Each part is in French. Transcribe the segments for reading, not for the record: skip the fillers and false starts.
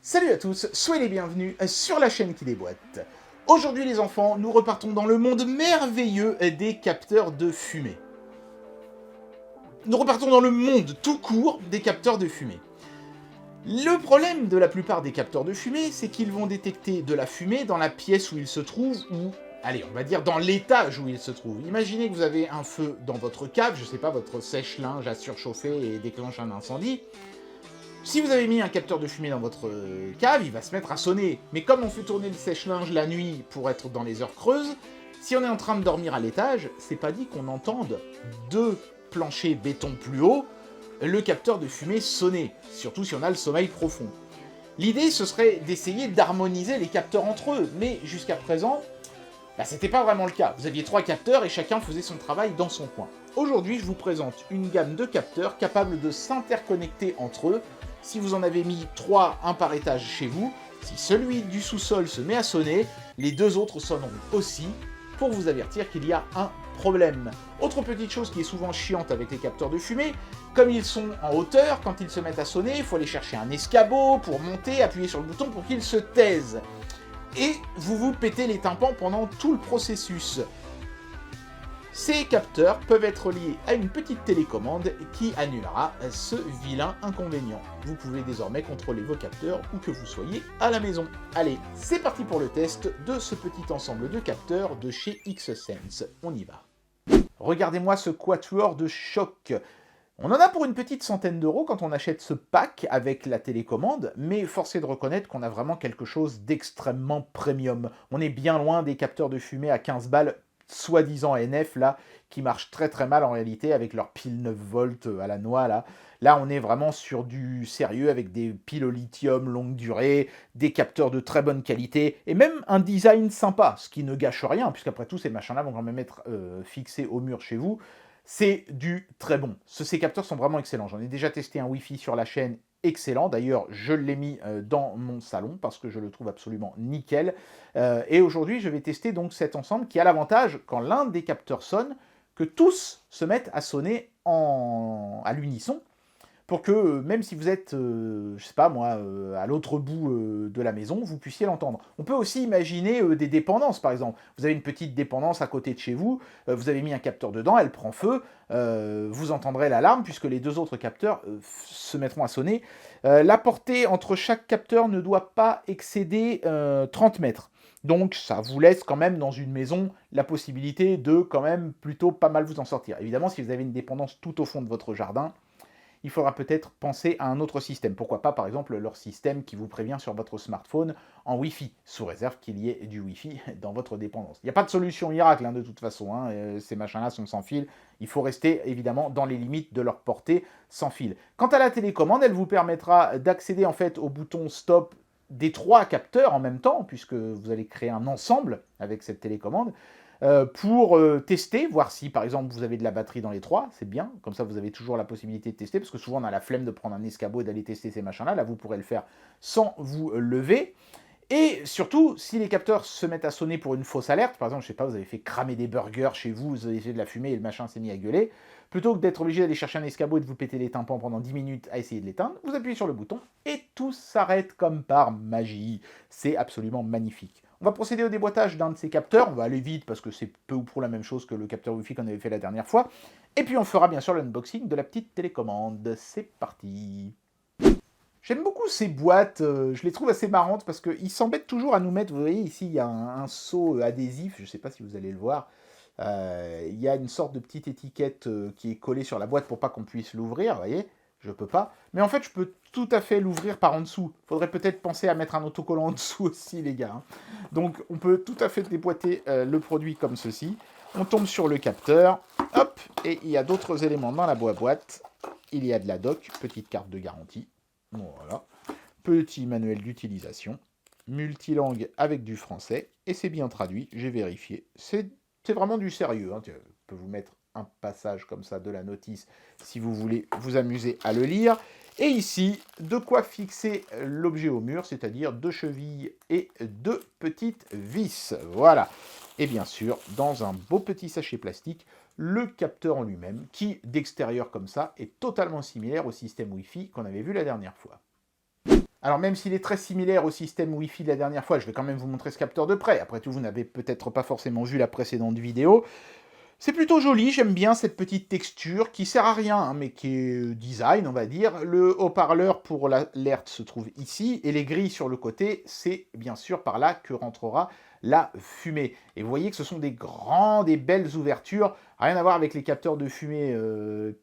Salut à tous, soyez les bienvenus sur la chaîne qui déboîte. Aujourd'hui les enfants, nous repartons dans le monde merveilleux des capteurs de fumée. Nous repartons dans le monde tout court des capteurs de fumée. Le problème de la plupart des capteurs de fumée, c'est qu'ils vont détecter de la fumée dans la pièce où ils se trouvent, ou, allez, on va dire dans l'étage où ils se trouvent. Imaginez que vous avez un feu dans votre cave, je sais pas, votre sèche-linge a surchauffé et déclenche un incendie. Si vous avez mis un capteur de fumée dans votre cave, il va se mettre à sonner. Mais comme on fait tourner le sèche-linge la nuit pour être dans les heures creuses, si on est en train de dormir à l'étage, c'est pas dit qu'on entende deux planchers béton plus haut le capteur de fumée sonner, surtout si on a le sommeil profond. L'idée, ce serait d'essayer d'harmoniser les capteurs entre eux, mais jusqu'à présent, c'était pas vraiment le cas. Vous aviez 3 capteurs et chacun faisait son travail dans son coin. Aujourd'hui, je vous présente une gamme de capteurs capables de s'interconnecter entre eux. Si vous en avez mis 3, un par étage chez vous, si celui du sous-sol se met à sonner, les 2 autres sonneront aussi pour vous avertir qu'il y a un problème. Autre petite chose qui est souvent chiante avec les capteurs de fumée, comme ils sont en hauteur, quand ils se mettent à sonner, il faut aller chercher un escabeau pour monter, appuyer sur le bouton pour qu'ils se taisent. Et vous vous pétez les tympans pendant tout le processus. Ces capteurs peuvent être liés à une petite télécommande qui annulera ce vilain inconvénient. Vous pouvez désormais contrôler vos capteurs où que vous soyez à la maison. Allez, c'est parti pour le test de ce petit ensemble de capteurs de chez X-Sense. On y va. Regardez-moi ce quatuor de choc. On en a pour une petite centaine d'euros quand on achète ce pack avec la télécommande, mais force est de reconnaître qu'on a vraiment quelque chose d'extrêmement premium. On est bien loin des capteurs de fumée à 15 balles, soi-disant NF, là, qui marchent très très mal en réalité avec leurs piles 9 volts à la noix, là. Là, on est vraiment sur du sérieux avec des piles au lithium longue durée, des capteurs de très bonne qualité, et même un design sympa, ce qui ne gâche rien, puisqu'après tout, ces machins-là vont quand même être fixés au mur chez vous. C'est du très bon. Ces capteurs sont vraiment excellents. J'en ai déjà testé un Wi-Fi sur la chaîne, excellent. D'ailleurs, je l'ai mis dans mon salon parce que je le trouve absolument nickel. Et aujourd'hui, je vais tester donc cet ensemble qui a l'avantage, quand l'un des capteurs sonne, que tous se mettent à sonner à l'unisson, pour que même si vous êtes, je sais pas moi, à l'autre bout de la maison, vous puissiez l'entendre. On peut aussi imaginer des dépendances, par exemple. Vous avez une petite dépendance à côté de chez vous, vous avez mis un capteur dedans, elle prend feu, vous entendrez l'alarme, puisque les 2 autres capteurs se mettront à sonner. La portée entre chaque capteur ne doit pas excéder 30 mètres. Donc ça vous laisse quand même dans une maison la possibilité de quand même plutôt pas mal vous en sortir. Évidemment, si vous avez une dépendance tout au fond de votre jardin, il faudra peut-être penser à un autre système. Pourquoi pas, par exemple, leur système qui vous prévient sur votre smartphone en Wi-Fi, sous réserve qu'il y ait du Wi-Fi dans votre dépendance. Il n'y a pas de solution miracle, de toute façon. Ces machins-là sont sans fil. Il faut rester, évidemment, dans les limites de leur portée sans fil. Quant à la télécommande, elle vous permettra d'accéder, en fait, au bouton stop des 3 capteurs en même temps, puisque vous allez créer un ensemble avec cette télécommande, pour tester, voir si par exemple vous avez de la batterie dans les 3, c'est bien, comme ça vous avez toujours la possibilité de tester, parce que souvent on a la flemme de prendre un escabeau et d'aller tester ces machins-là, là vous pourrez le faire sans vous lever. Et surtout, si les capteurs se mettent à sonner pour une fausse alerte, par exemple, je sais pas, vous avez fait cramer des burgers chez vous, vous avez fait de la fumée et le machin s'est mis à gueuler, plutôt que d'être obligé d'aller chercher un escabeau et de vous péter les tympans pendant 10 minutes à essayer de l'éteindre, vous appuyez sur le bouton et tout s'arrête comme par magie. C'est absolument magnifique. On va procéder au déboîtage d'un de ces capteurs, on va aller vite parce que c'est peu ou prou la même chose que le capteur Wi-Fi qu'on avait fait la dernière fois, et puis on fera bien sûr l'unboxing de la petite télécommande. C'est parti. J'aime beaucoup ces boîtes, je les trouve assez marrantes parce qu'ils s'embêtent toujours à nous mettre, vous voyez ici il y a un seau adhésif, je ne sais pas si vous allez le voir, il y a une sorte de petite étiquette qui est collée sur la boîte pour pas qu'on puisse l'ouvrir, vous voyez, je peux pas, mais en fait je peux tout à fait l'ouvrir par en dessous, faudrait peut-être penser à mettre un autocollant en dessous aussi les gars, Donc on peut tout à fait déboîter le produit comme ceci, on tombe sur le capteur, hop, et il y a d'autres éléments dans la boîte, il y a de la doc, petite carte de garantie, voilà, petit manuel d'utilisation, multilangue avec du français, et c'est bien traduit, j'ai vérifié. C'est vraiment du sérieux. Je peux vous mettre un passage comme ça de la notice si vous voulez vous amuser à le lire. Et ici, de quoi fixer l'objet au mur, c'est-à-dire 2 chevilles et 2 petites vis. Voilà. Et bien sûr, dans un beau petit sachet plastique, le capteur en lui-même, qui, d'extérieur comme ça, est totalement similaire au système Wi-Fi qu'on avait vu la dernière fois. Alors même s'il est très similaire au système Wi-Fi de la dernière fois, je vais quand même vous montrer ce capteur de près. Après tout, vous n'avez peut-être pas forcément vu la précédente vidéo. C'est plutôt joli, j'aime bien cette petite texture qui sert à rien, hein, mais qui est design, on va dire. Le haut-parleur pour l'alerte se trouve ici, et les grilles sur le côté, c'est bien sûr par là que rentrera la fumée. Et vous voyez que ce sont des grandes et belles ouvertures, rien à voir avec les capteurs de fumée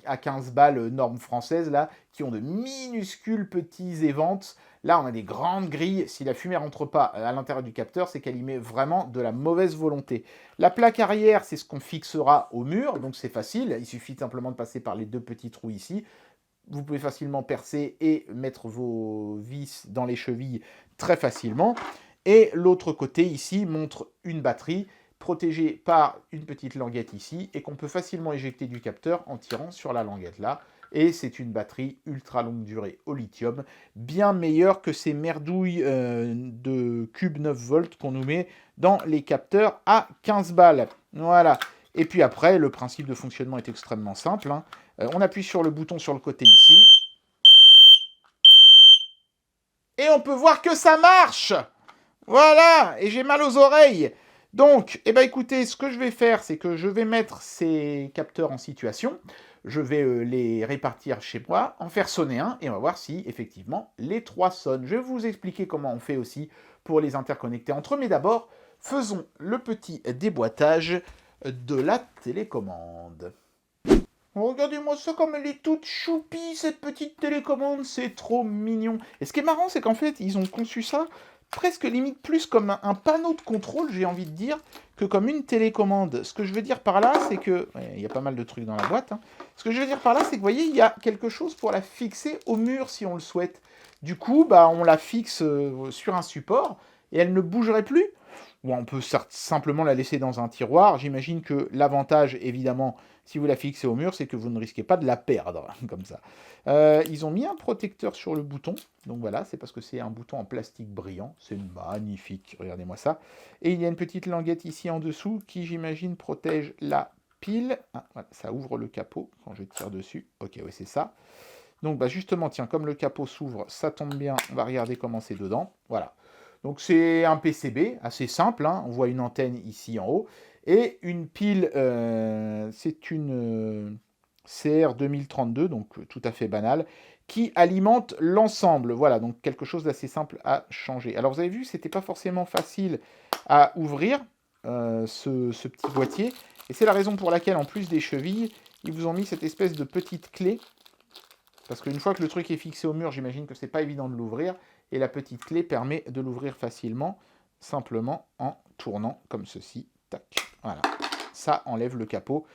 à 15 balles normes françaises, là, qui ont de minuscules petits éventes. Là, on a des grandes grilles. Si la fumée rentre pas à l'intérieur du capteur, c'est qu'elle y met vraiment de la mauvaise volonté. La plaque arrière, c'est ce qu'on fixera au mur, donc c'est facile. Il suffit simplement de passer par les deux petits trous ici. Vous pouvez facilement percer et mettre vos vis dans les chevilles très facilement. Et l'autre côté ici montre une batterie protégée par une petite languette ici et qu'on peut facilement éjecter du capteur en tirant sur la languette là. Et c'est une batterie ultra longue durée au lithium, bien meilleure que ces merdouilles de cube 9 volts qu'on nous met dans les capteurs à 15 balles. Voilà. Et puis après, le principe de fonctionnement est extrêmement simple, hein. On appuie sur le bouton sur le côté ici. Et on peut voir que ça marche. Voilà. Et j'ai mal aux oreilles. Donc, eh ben écoutez, ce que je vais faire, c'est que je vais mettre ces capteurs en situation. Je vais les répartir chez moi, en faire sonner un, et on va voir si, effectivement, les trois sonnent. Je vais vous expliquer comment on fait aussi pour les interconnecter entre eux. Mais d'abord, faisons le petit déboîtage de la télécommande. Regardez-moi ça comme elle est toute choupie, cette petite télécommande, c'est trop mignon. Et ce qui est marrant, c'est qu'en fait, ils ont conçu ça presque limite plus comme un panneau de contrôle, j'ai envie de dire, que comme une télécommande. Ce que je veux dire par là, c'est que... Il y a pas mal de trucs dans la boîte. Hein. Ce que je veux dire par là, c'est que, vous voyez, il y a quelque chose pour la fixer au mur si on le souhaite. Du coup, bah, on la fixe sur un support et elle ne bougerait plus. Ou on peut simplement la laisser dans un tiroir. J'imagine que l'avantage, évidemment, si vous la fixez au mur, c'est que vous ne risquez pas de la perdre, comme ça. Ils ont mis un protecteur sur le bouton. Donc voilà, c'est parce que c'est un bouton en plastique brillant. C'est magnifique, regardez-moi ça. Et il y a une petite languette ici en dessous qui, j'imagine, protège la pile. Ah, voilà, ça ouvre le capot quand je tire dessus. Ok, oui, c'est ça. Donc bah, justement, tiens, comme le capot s'ouvre, ça tombe bien. On va regarder comment c'est dedans. Voilà. Donc c'est un PCB assez simple, hein. On voit une antenne ici en haut, et une pile, c'est une CR 2032, donc tout à fait banal, qui alimente l'ensemble. Voilà, donc quelque chose d'assez simple à changer. Alors vous avez vu, c'était pas forcément facile à ouvrir, ce petit boîtier, et c'est la raison pour laquelle, en plus des chevilles, ils vous ont mis cette espèce de petite clé, parce qu'une fois que le truc est fixé au mur, j'imagine que c'est pas évident de l'ouvrir. Et la petite clé permet de l'ouvrir facilement, simplement en tournant comme ceci. Tac. Voilà. Ça enlève le capot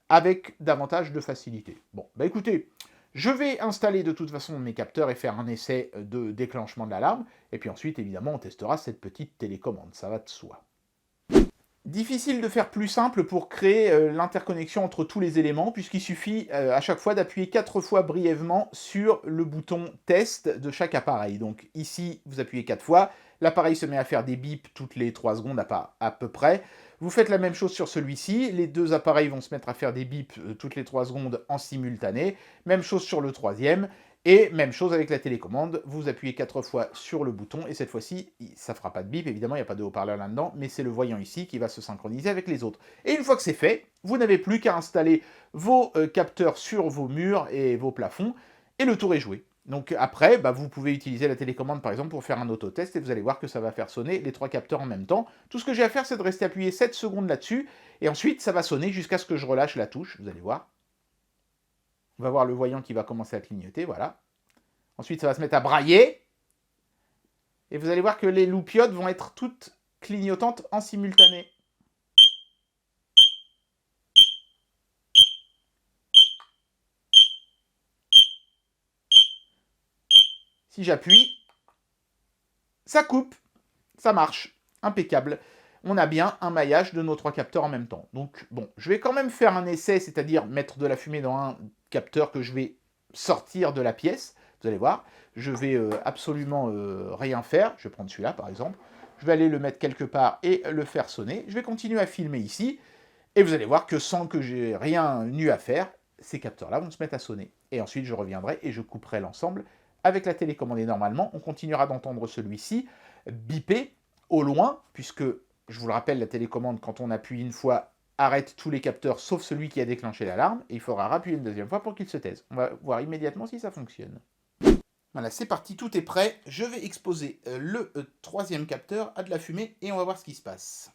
avec davantage de facilité. Bon, bah écoutez, je vais installer de toute façon mes capteurs et faire un essai de déclenchement de l'alarme. Et puis ensuite, évidemment, on testera cette petite télécommande. Ça va de soi. Difficile de faire plus simple pour créer l'interconnexion entre tous les éléments, puisqu'il suffit à chaque fois d'appuyer 4 fois brièvement sur le bouton test de chaque appareil. Donc ici, vous appuyez 4 fois, l'appareil se met à faire des bips toutes les 3 secondes à peu près. Vous faites la même chose sur celui-ci, les deux appareils vont se mettre à faire des bips toutes les 3 secondes en simultané. Même chose sur le troisième. Et même chose avec la télécommande, vous appuyez 4 fois sur le bouton, et cette fois-ci, ça ne fera pas de bip, évidemment, il n'y a pas de haut-parleur là-dedans, mais c'est le voyant ici qui va se synchroniser avec les autres. Et une fois que c'est fait, vous n'avez plus qu'à installer vos capteurs sur vos murs et vos plafonds, et le tour est joué. Donc après, bah, vous pouvez utiliser la télécommande par exemple pour faire un autotest, et vous allez voir que ça va faire sonner les 3 capteurs en même temps. Tout ce que j'ai à faire, c'est de rester appuyé 7 secondes là-dessus, et ensuite ça va sonner jusqu'à ce que je relâche la touche, vous allez voir. On va voir le voyant qui va commencer à clignoter, voilà. Ensuite, ça va se mettre à brailler. Et vous allez voir que les loupiotes vont être toutes clignotantes en simultané. Si j'appuie, ça coupe. Ça marche. Impeccable. On a bien un maillage de nos 3 capteurs en même temps. Donc, bon, je vais quand même faire un essai, c'est-à-dire mettre de la fumée dans un capteur que je vais sortir de la pièce. Vous allez voir, je vais absolument rien faire. Je vais prendre celui-là, par exemple. Je vais aller le mettre quelque part et le faire sonner. Je vais continuer à filmer ici. Et vous allez voir que sans que j'ai rien eu à faire, ces capteurs-là vont se mettre à sonner. Et ensuite, je reviendrai et je couperai l'ensemble avec la télécommande. Et normalement, on continuera d'entendre celui-ci biper au loin, puisque, je vous le rappelle, la télécommande, quand on appuie une fois, arrête tous les capteurs, sauf celui qui a déclenché l'alarme, et il faudra rappuyer une deuxième fois pour qu'il se taise. On va voir immédiatement si ça fonctionne. Voilà, c'est parti, tout est prêt. Je vais exposer le troisième capteur à de la fumée, et on va voir ce qui se passe.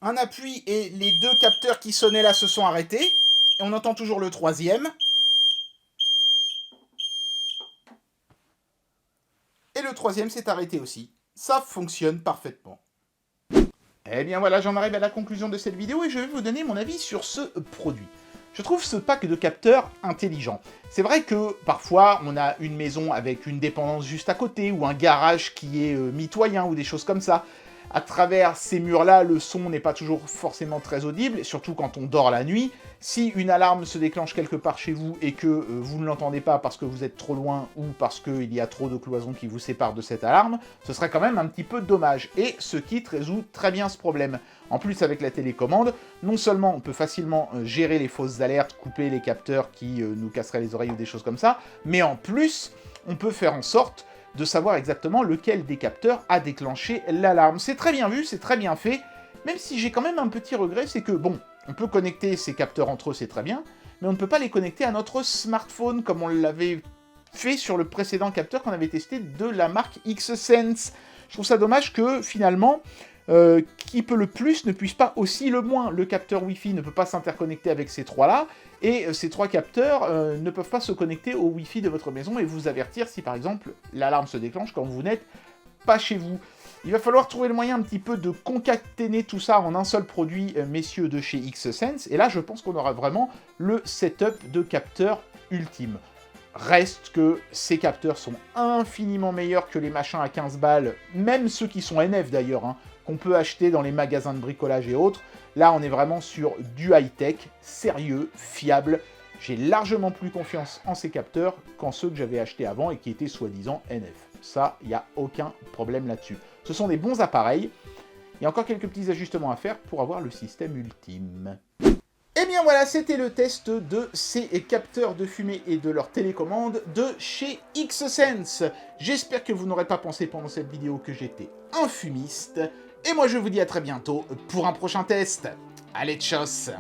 Un appui et les deux capteurs qui sonnaient là se sont arrêtés. Et on entend toujours le troisième. Et le troisième s'est arrêté aussi. Ça fonctionne parfaitement. Eh bien voilà, j'en arrive à la conclusion de cette vidéo et je vais vous donner mon avis sur ce produit. Je trouve ce pack de capteurs intelligent. C'est vrai que parfois on a une maison avec une dépendance juste à côté ou un garage qui est mitoyen ou des choses comme ça. À travers ces murs-là, le son n'est pas toujours forcément très audible, surtout quand on dort la nuit. Si une alarme se déclenche quelque part chez vous et que vous ne l'entendez pas parce que vous êtes trop loin ou parce qu'il y a trop de cloisons qui vous séparent de cette alarme, ce serait quand même un petit peu dommage. Et ce kit résout très bien ce problème. En plus, avec la télécommande, non seulement on peut facilement gérer les fausses alertes, couper les capteurs qui nous casseraient les oreilles ou des choses comme ça, mais en plus, on peut faire en sorte de savoir exactement lequel des capteurs a déclenché l'alarme. C'est très bien vu, c'est très bien fait, même si j'ai quand même un petit regret, c'est que, bon, on peut connecter ces capteurs entre eux, c'est très bien, mais on ne peut pas les connecter à notre smartphone, comme on l'avait fait sur le précédent capteur qu'on avait testé de la marque X-Sense. Je trouve ça dommage que, finalement, qui peut le plus ne puisse pas aussi le moins. Le capteur Wi-Fi ne peut pas s'interconnecter avec ces trois-là, et ces trois capteurs ne peuvent pas se connecter au Wi-Fi de votre maison et vous avertir si, par exemple, l'alarme se déclenche quand vous n'êtes pas chez vous. Il va falloir trouver le moyen un petit peu de concaténer tout ça en un seul produit, messieurs de chez X-Sense, et là, je pense qu'on aura vraiment le setup de capteur ultime. Reste que ces capteurs sont infiniment meilleurs que les machins à 15 balles, même ceux qui sont NF d'ailleurs, hein, qu'on peut acheter dans les magasins de bricolage et autres. Là, on est vraiment sur du high-tech, sérieux, fiable. J'ai largement plus confiance en ces capteurs qu'en ceux que j'avais achetés avant et qui étaient soi-disant NF. Ça, il n'y a aucun problème là-dessus. Ce sont des bons appareils. Il y a encore quelques petits ajustements à faire pour avoir le système ultime. Et bien voilà, c'était le test de ces capteurs de fumée et de leur télécommande de chez X-Sense. J'espère que vous n'aurez pas pensé pendant cette vidéo que j'étais un fumiste. Et moi je vous dis à très bientôt pour un prochain test. Allez, tchuss!